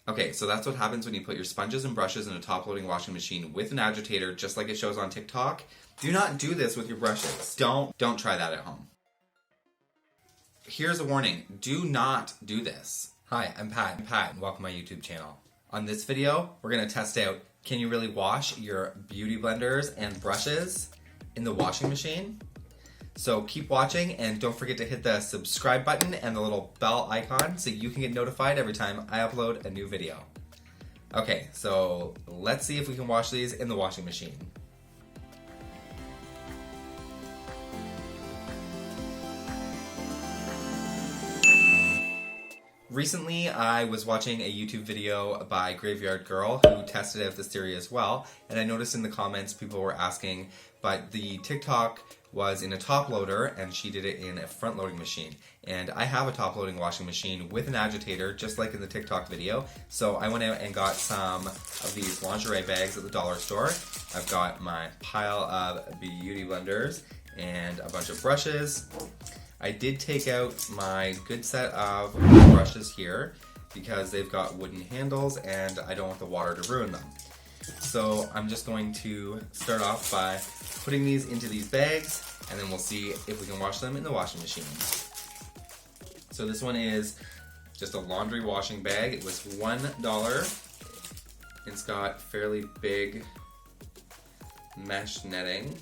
Okay, so that's what happens when you put your sponges and brushes in a top-loading washing machine with an agitator, just like it shows on TikTok. Do not do this with your brushes. Don't try that at home. Here's a warning. Do not do this. Hi, I'm Pat, and welcome to my YouTube channel. On this video, we're going to test out, can you really wash your beauty blenders and brushes in the washing machine? So keep watching and don't forget to hit the subscribe button and the little bell icon so you can get notified every time I upload a new video. Okay, so let's see if we can wash these in the washing machine. Recently, I was watching a YouTube video by Graveyard Girl who tested out this theory as well, and I noticed in the comments people were asking, but the TikTok was in a top loader and she did it in a front loading machine. And I have a top loading washing machine with an agitator, just like in the TikTok video. So I went out and got some of these lingerie bags at the dollar store. I've got my pile of beauty blenders and a bunch of brushes. I did take out my good set of brushes here because they've got wooden handles and I don't want the water to ruin them. So I'm just going to start off by putting these into these bags and then we'll see if we can wash them in the washing machine. So this one is just a laundry washing bag. It was $1. It's got fairly big mesh netting.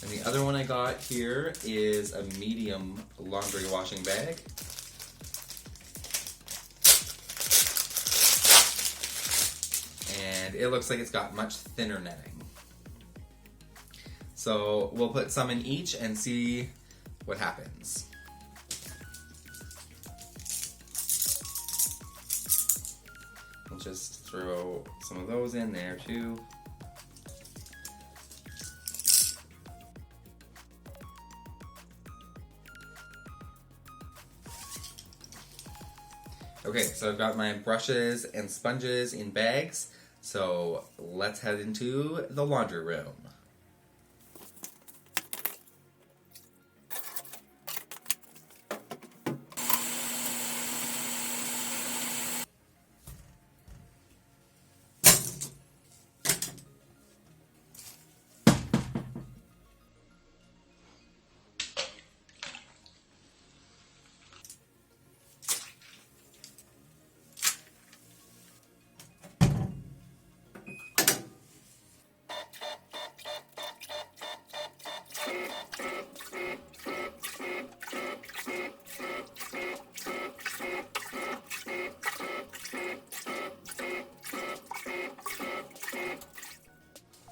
And the other one I got here is a medium laundry washing bag. And it looks like it's got much thinner netting. So we'll put some in each and see what happens. We'll just throw some of those in there too. Okay, so I've got my brushes and sponges in bags, so let's head into the laundry room.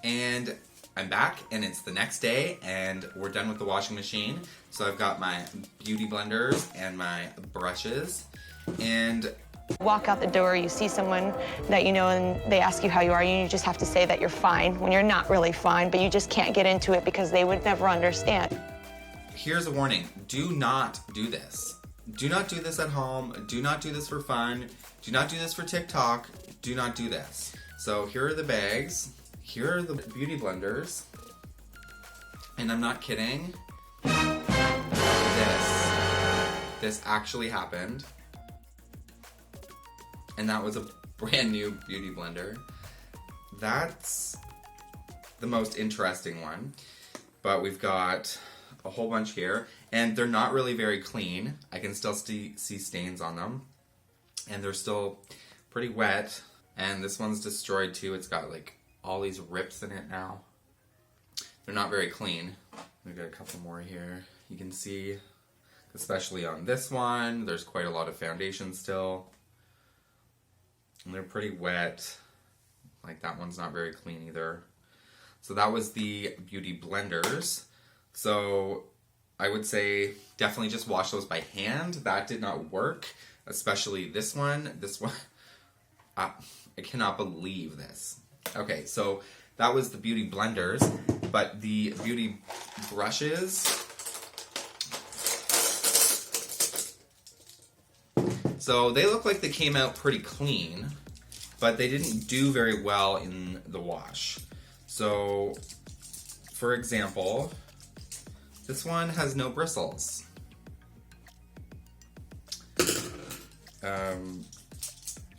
And I'm back, and it's the next day, and we're done with the washing machine. So I've got my beauty blenders and my brushes, and walk out the door, you see someone that you know, and they ask you how you are, and you just have to say that you're fine when you're not really fine, but you just can't get into it because they would never understand. Here's a warning. Do not do this. Do not do this at home. Do not do this for fun. Do not do this for TikTok. Do not do this. So here are the bags. Here are the beauty blenders. And I'm not kidding. This actually happened. And that was a brand new beauty blender. That's the most interesting one. But we've got a whole bunch here. And they're not really very clean. I can still see stains on them. And they're still pretty wet. And this one's destroyed too. It's got like all these rips in it now. They're not very clean. We've got a couple more here. You can see, especially on this one, there's quite a lot of foundation still. And they're pretty wet. Like that one's not very clean either. So that was the beauty blenders. So I would say definitely just wash those by hand. That did not work, especially this one. I cannot believe this. Okay, so that was the beauty blenders, but the beauty brushes, so they look like they came out pretty clean, but they didn't do very well in the wash. So, for example, this one has no bristles.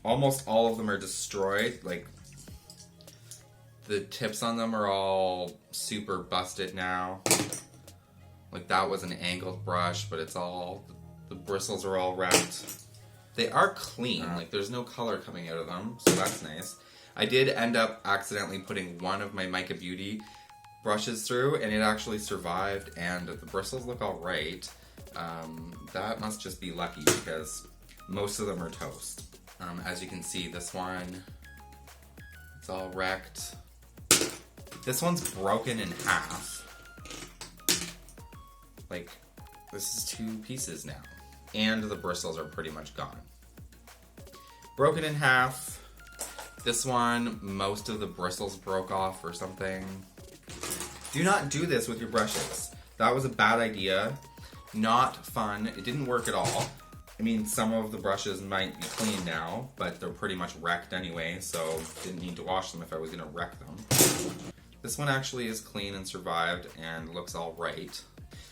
almost all of them are destroyed. Like, the tips on them are all super busted now. Like, that was an angled brush, but it's all, the bristles are all wrecked. They are clean, like there's no color coming out of them, so that's nice. I did end up accidentally putting one of my Mica Beauty brushes through, and it actually survived, and the bristles look all right. That must just be lucky, because most of them are toast. As you can see, this one, it's all wrecked. This one's broken in half. Like, this is 2 pieces now. And the bristles are pretty much gone. Broken in half. This one, most of the bristles broke off or something. Do not do this with your brushes. That was a bad idea. Not fun. It didn't work at all. I mean, some of the brushes might be clean now, but they're pretty much wrecked anyway, so didn't need to wash them if I was going to wreck them. This one actually is clean and survived and looks all right.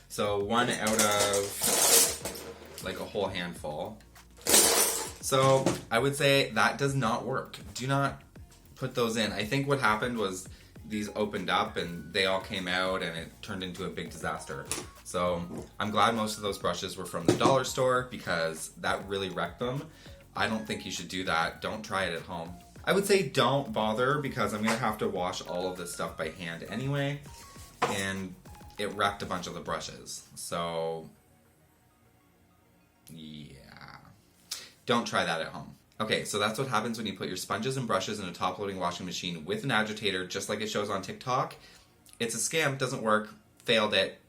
So 1 out of like a whole handful. So I would say that does not work. Do not put those in. I think what happened was these opened up and they all came out and it turned into a big disaster. So I'm glad most of those brushes were from the dollar store because that really wrecked them. I don't think you should do that. Don't try it at home. I would say don't bother because I'm gonna have to wash all of this stuff by hand anyway. And it wrecked a bunch of the brushes. So yeah, don't try that at home. Okay, so that's what happens when you put your sponges and brushes in a top-loading washing machine with an agitator, just like it shows on TikTok. It's a scam, doesn't work, failed it.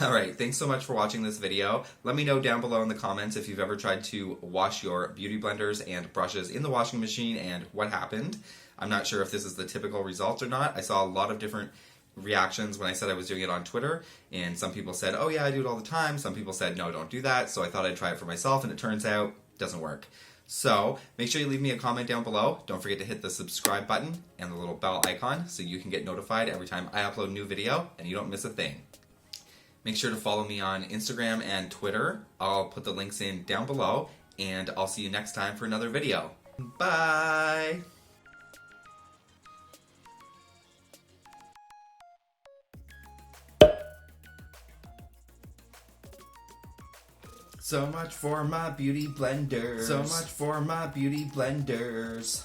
Alright, thanks so much for watching this video. Let me know down below in the comments if you've ever tried to wash your beauty blenders and brushes in the washing machine and what happened. I'm not sure if this is the typical result or not. I saw a lot of different reactions when I said I was doing it on Twitter, and some people said, oh yeah, I do it all the time. Some people said, no, don't do that. So I thought I'd try it for myself, and it turns out it doesn't work. So make sure you leave me a comment down below. Don't forget to hit the subscribe button and the little bell icon so you can get notified every time I upload a new video and you don't miss a thing. Make sure to follow me on Instagram and Twitter. I'll put the links in down below, and I'll see you next time for another video. Bye! So much for my beauty blenders. So much for my beauty blenders.